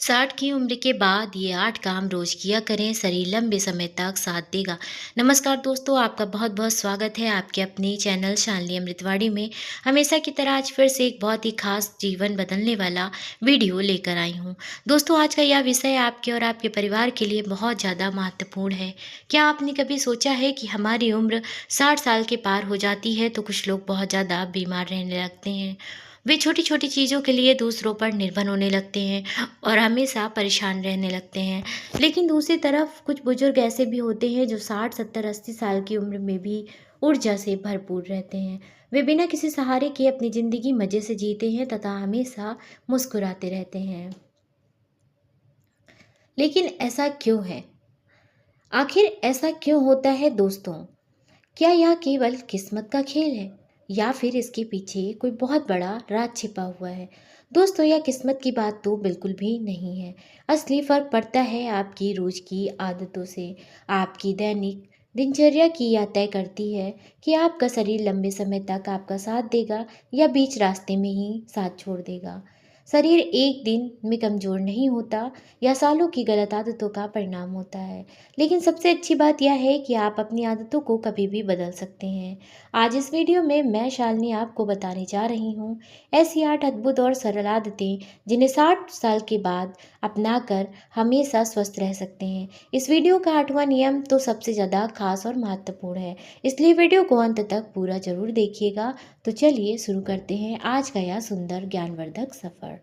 60 की उम्र के बाद ये 8 काम रोज किया करें, शरीर लंबे समय तक साथ देगा। नमस्कार दोस्तों, आपका बहुत-बहुत स्वागत है आपके अपने चैनल शानली अमृतवाणी में। हमेशा की तरह आज फिर से एक बहुत ही खास जीवन बदलने वाला वीडियो लेकर आई हूँ। दोस्तों, आज का यह विषय आपके और आपके परिवार के लिए बहुत ज़्यादा महत्वपूर्ण है। क्या आपने कभी सोचा है कि हमारी उम्र 60 साल के पार हो जाती है तो कुछ लोग बहुत ज़्यादा बीमार रहने लगते हैं। वे छोटी-छोटी चीज़ों के लिए दूसरों पर निर्भर होने लगते हैं और हमेशा परेशान रहने लगते हैं। लेकिन दूसरी तरफ कुछ बुजुर्ग ऐसे भी होते हैं जो 60, 70, 80 साल की उम्र में भी ऊर्जा से भरपूर रहते हैं। वे बिना किसी सहारे के अपनी ज़िंदगी मज़े से जीते हैं तथा हमेशा मुस्कुराते रहते हैं। लेकिन ऐसा क्यों है? आखिर ऐसा क्यों होता है दोस्तों? क्या यह केवल किस्मत का खेल है या फिर इसके पीछे कोई बहुत बड़ा राज छिपा हुआ है? दोस्तों, यह किस्मत की बात तो बिल्कुल भी नहीं है। असली फर्क पड़ता है आपकी रोज की आदतों से। आपकी दैनिक दिनचर्या की यह तय करती है कि आपका शरीर लंबे समय तक आपका साथ देगा या बीच रास्ते में ही साथ छोड़ देगा। शरीर एक दिन में कमजोर नहीं होता, यह सालों की गलत आदतों का परिणाम होता है। लेकिन सबसे अच्छी बात यह है कि आप अपनी आदतों को कभी भी बदल सकते हैं। आज इस वीडियो में मैं शालिनी आपको बताने जा रही हूँ ऐसी 8 अद्भुत और सरल आदतें जिन्हें 60 साल के बाद अपनाकर हमेशा स्वस्थ रह सकते हैं। इस वीडियो का 8वां नियम तो सबसे ज़्यादा खास और महत्वपूर्ण है, इसलिए वीडियो को अंत तक पूरा जरूर देखिएगा। तो चलिए शुरू करते हैं आज का यह सुंदर ज्ञानवर्धक सफ़र।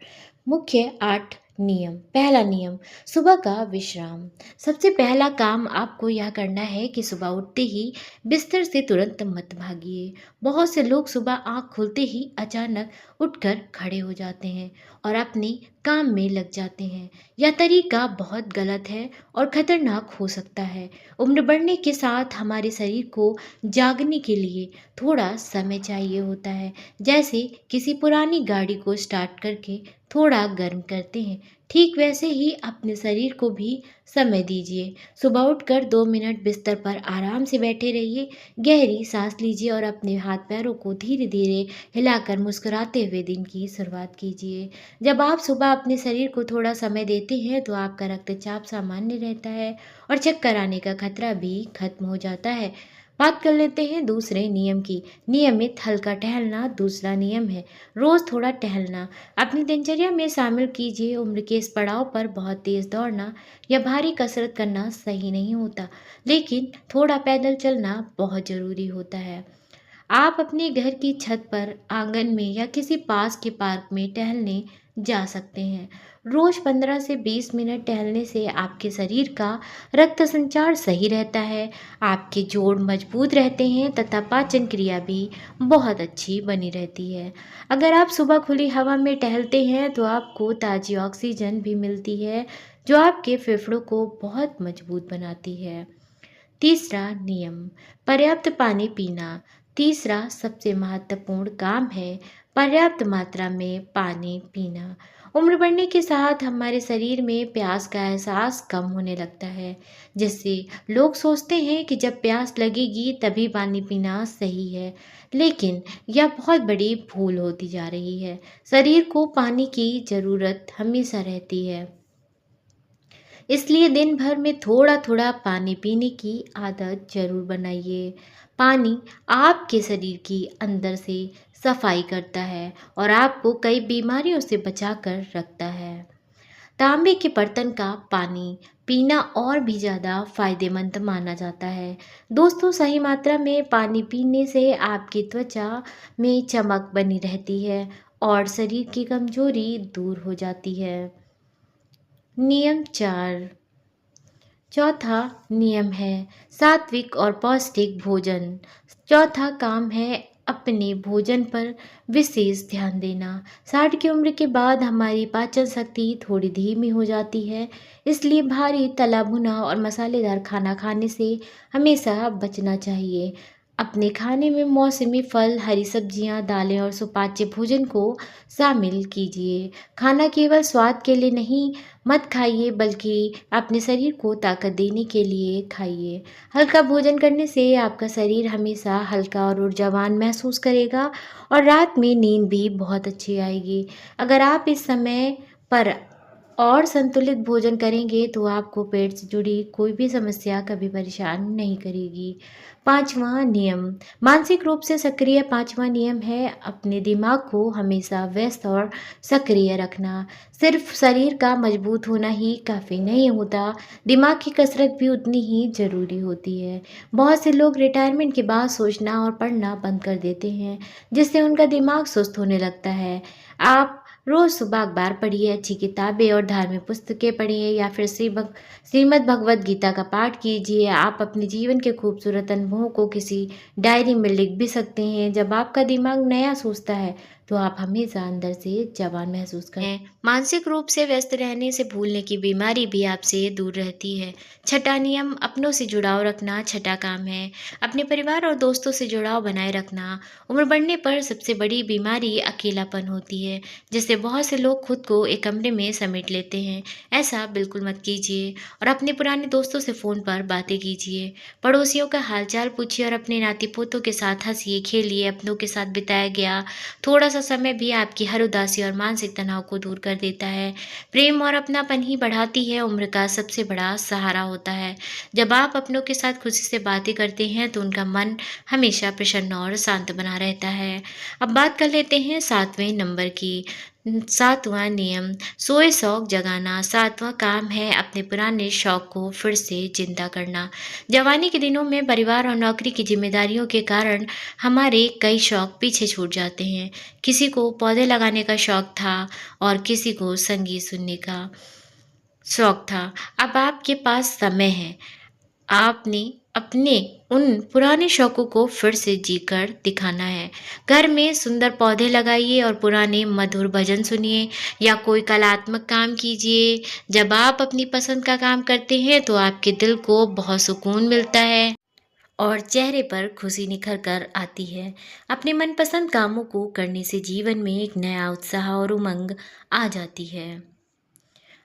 मुख्य 8 नियम। पहला नियम, सुबह का विश्राम। सबसे पहला काम आपको यह करना है कि सुबह उठते ही बिस्तर से तुरंत मत भागिए। बहुत से लोग सुबह आंख खुलते ही अचानक उठकर खड़े हो जाते हैं और अपने काम में लग जाते हैं। यह तरीका बहुत गलत है और खतरनाक हो सकता है। उम्र बढ़ने के साथ हमारे शरीर को जागने के लिए थोड़ा समय चाहिए होता है, जैसे किसी पुरानी गाड़ी को स्टार्ट करके थोड़ा गर्म करते हैं। ठीक वैसे ही अपने शरीर को भी समय दीजिए। सुबह उठकर 2 मिनट बिस्तर पर आराम से बैठे रहिए, गहरी सांस लीजिए और अपने हाथ पैरों को धीरे धीरे हिलाकर मुस्कुराते हुए दिन की शुरुआत कीजिए। जब आप सुबह अपने शरीर को थोड़ा समय देते हैं तो आपका रक्तचाप सामान्य रहता है और चक्कर आने का खतरा भी खत्म हो जाता है। बात कर लेते हैं दूसरे नियम की। नियमित हल्का टहलना दूसरा नियम है। रोज थोड़ा टहलना अपनी दिनचर्या में शामिल कीजिए। उम्र के इस पड़ाव पर बहुत तेज दौड़ना या भारी कसरत करना सही नहीं होता, लेकिन थोड़ा पैदल चलना बहुत ज़रूरी होता है। आप अपने घर की छत पर, आंगन में या किसी पास के पार्क में टहलने जा सकते हैं। रोज 15 से 20 मिनट टहलने से आपके शरीर का रक्त संचार सही रहता है, आपके जोड़ मजबूत रहते हैं तथा पाचन क्रिया भी बहुत अच्छी बनी रहती है। अगर आप सुबह खुली हवा में टहलते हैं तो आपको ताज़ी ऑक्सीजन भी मिलती है, जो आपके फेफड़ों को बहुत मजबूत बनाती है। तीसरा नियम, पर्याप्त पानी पीना। तीसरा सबसे महत्वपूर्ण काम है पर्याप्त मात्रा में पानी पीना। उम्र बढ़ने के साथ हमारे शरीर में प्यास का एहसास कम होने लगता है, जिससे लोग सोचते हैं कि जब प्यास लगेगी तभी पानी पीना सही है। लेकिन यह बहुत बड़ी भूल होती जा रही है। शरीर को पानी की ज़रूरत हमेशा रहती है, इसलिए दिन भर में थोड़ा थोड़ा पानी पीने की आदत जरूर बनाइए। पानी आपके शरीर की अंदर से सफाई करता है और आपको कई बीमारियों से बचा कर रखता है। तांबे के बर्तन का पानी पीना और भी ज़्यादा फायदेमंद माना जाता है। दोस्तों, सही मात्रा में पानी पीने से आपकी त्वचा में चमक बनी रहती है और शरीर की कमजोरी दूर हो जाती है। नियम 4। चौथा नियम है सात्विक और पौष्टिक भोजन। चौथा काम है अपने भोजन पर विशेष ध्यान देना। 60 की उम्र के बाद हमारी पाचन शक्ति थोड़ी धीमी हो जाती है, इसलिए भारी तला भुना और मसालेदार खाना खाने से हमेशा बचना चाहिए। अपने खाने में मौसमी फल, हरी सब्जियां, दालें और सुपाच्य भोजन को शामिल कीजिए। खाना केवल स्वाद के लिए नहीं मत खाइए, बल्कि अपने शरीर को ताकत देने के लिए खाइए। हल्का भोजन करने से आपका शरीर हमेशा हल्का और ऊर्जावान महसूस करेगा और रात में नींद भी बहुत अच्छी आएगी। अगर आप इस समय पर और संतुलित भोजन करेंगे तो आपको पेट से जुड़ी कोई भी समस्या कभी परेशान नहीं करेगी। पाँचवां नियम, मानसिक रूप से सक्रिय। पाँचवां नियम है अपने दिमाग को हमेशा व्यस्त और सक्रिय रखना। सिर्फ शरीर का मजबूत होना ही काफ़ी नहीं होता, दिमाग की कसरत भी उतनी ही ज़रूरी होती है। बहुत से लोग रिटायरमेंट के बाद सोचना और पढ़ना बंद कर देते हैं, जिससे उनका दिमाग सुस्त होने लगता है। आप रोज़ सुबह अखबार पढ़िए, अच्छी किताबें और धार्मिक पुस्तकें पढ़िए या फिर श्रीमद् भगवद गीता का पाठ कीजिए। आप अपने जीवन के खूबसूरत अनुभवों को किसी डायरी में लिख भी सकते हैं। जब आपका दिमाग नया सोचता है तो आप हमेशा अंदर से जवान महसूस करते हैं। मानसिक रूप से व्यस्त रहने से भूलने की बीमारी भी आपसे दूर रहती है। छठा नियम, अपनों से जुड़ाव रखना। छठा काम है अपने परिवार और दोस्तों से जुड़ाव बनाए रखना। उम्र बढ़ने पर सबसे बड़ी बीमारी अकेलापन होती है, जिससे बहुत से लोग खुद को एक कमरे में समेट लेते हैं। ऐसा बिल्कुल मत कीजिए और अपने पुराने दोस्तों से फ़ोन पर बातें कीजिए। पड़ोसियों का हालचाल पूछिए और अपने नाती पोतों के साथ हंसिए खेलिए। अपनों के साथ बिताया गया थोड़ा सा समय भी आपकी हर उदासी और मानसिक तनाव को दूर कर देता है। प्रेम और अपनापन ही बढ़ाती है उम्र का सबसे बड़ा सहारा होता है। जब आप अपनों के साथ खुशी से बातें करते हैं तो उनका मन हमेशा प्रसन्न और शांत बना रहता है। अब बात कर लेते हैं 7वें नंबर की। 7वां नियम, सोए शौक जगाना। 7वां काम है अपने पुराने शौक को फिर से जिंदा करना। जवानी के दिनों में परिवार और नौकरी की जिम्मेदारियों के कारण हमारे कई शौक पीछे छूट जाते हैं। किसी को पौधे लगाने का शौक था और किसी को संगीत सुनने का शौक था। अब आपके पास समय है, आपने अपने उन पुराने शौकों को फिर से जीकर दिखाना है। घर में सुंदर पौधे लगाइए और पुराने मधुर भजन सुनिए या कोई कलात्मक काम कीजिए। जब आप अपनी पसंद का काम करते हैं तो आपके दिल को बहुत सुकून मिलता है और चेहरे पर खुशी निखर कर आती है। अपने मनपसंद कामों को करने से जीवन में एक नया उत्साह और उमंग आ जाती है।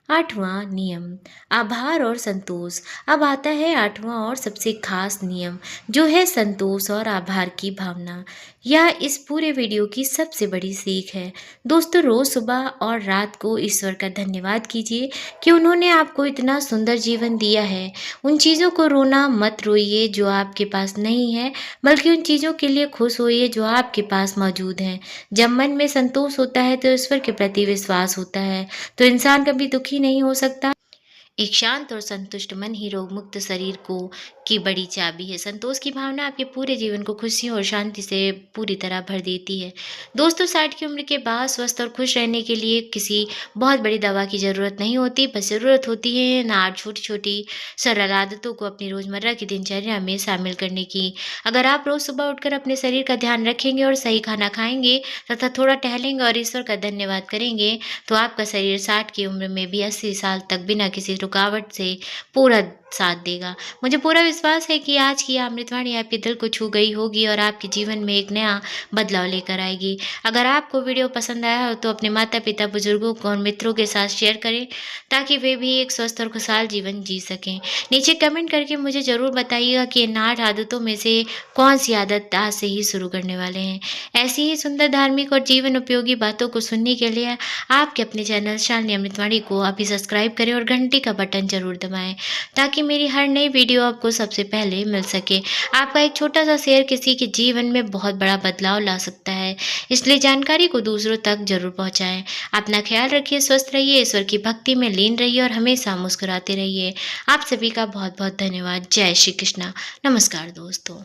8वां नियम, आभार और संतोष। अब आता है 8वां और सबसे खास नियम, जो है संतोष और आभार की भावना। यह इस पूरे वीडियो की सबसे बड़ी सीख है। दोस्तों, रोज सुबह और रात को ईश्वर का धन्यवाद कीजिए कि उन्होंने आपको इतना सुंदर जीवन दिया है। उन चीज़ों को रोना मत रोइए जो आपके पास नहीं है, बल्कि उन चीज़ों के लिए खुश होइए जो आपके पास मौजूद हैं। जब मन में संतोष होता है तो ईश्वर के प्रति विश्वास होता है, तो इंसान कभी दुखी नहीं हो सकता। एक शांत और संतुष्ट मन ही रोग मुक्त शरीर को की बड़ी चाबी है। संतोष की भावना आपके पूरे जीवन को खुशियों और शांति से पूरी तरह भर देती है। दोस्तों, 60 की उम्र के बाद स्वस्थ और खुश रहने के लिए किसी बहुत बड़ी दवा की ज़रूरत नहीं होती, बस ज़रूरत होती है ना छोटी छोटी सरल आदतों को अपनी रोज़मर्रा की दिनचर्या में शामिल करने की। अगर आप रोज़ सुबह उठकर अपने शरीर का ध्यान रखेंगे और सही खाना खाएंगे तथा थोड़ा टहलेंगे और ईश्वर का धन्यवाद करेंगे तो आपका शरीर 60 की उम्र में भी 80 साल तक बिना किसी रुकावट से पूरा साथ देगा। मुझे पूरा विश्वास है कि आज की अमृतवाणी आपके दिल को छू गई होगी और आपके जीवन में एक नया बदलाव लेकर आएगी। अगर आपको वीडियो पसंद आया हो तो अपने माता पिता, बुजुर्गों को और मित्रों के साथ शेयर करें ताकि वे भी एक स्वस्थ और खुशहाल जीवन जी सकें। नीचे कमेंट करके मुझे ज़रूर बताइएगा कि इन 8 आदतों में से कौन सी आदत आज से ही शुरू करने वाले हैं। ऐसी ही सुंदर धार्मिक और जीवन उपयोगी बातों को सुनने के लिए आपके अपने चैनल शालिनी अमृतवाणी को अभी सब्सक्राइब करें और घंटी का बटन जरूर दबाएं ताकि मेरी हर नई वीडियो आपको सबसे पहले मिल सके। आपका एक छोटा सा शेयर किसी के जीवन में बहुत बड़ा बदलाव ला सकता है, इसलिए जानकारी को दूसरों तक जरूर पहुंचाएं। अपना ख्याल रखिए, स्वस्थ रहिए, ईश्वर की भक्ति में लीन रहिए और हमेशा मुस्कुराते रहिए। आप सभी का बहुत बहुत धन्यवाद। जय श्री कृष्णा। नमस्कार दोस्तों।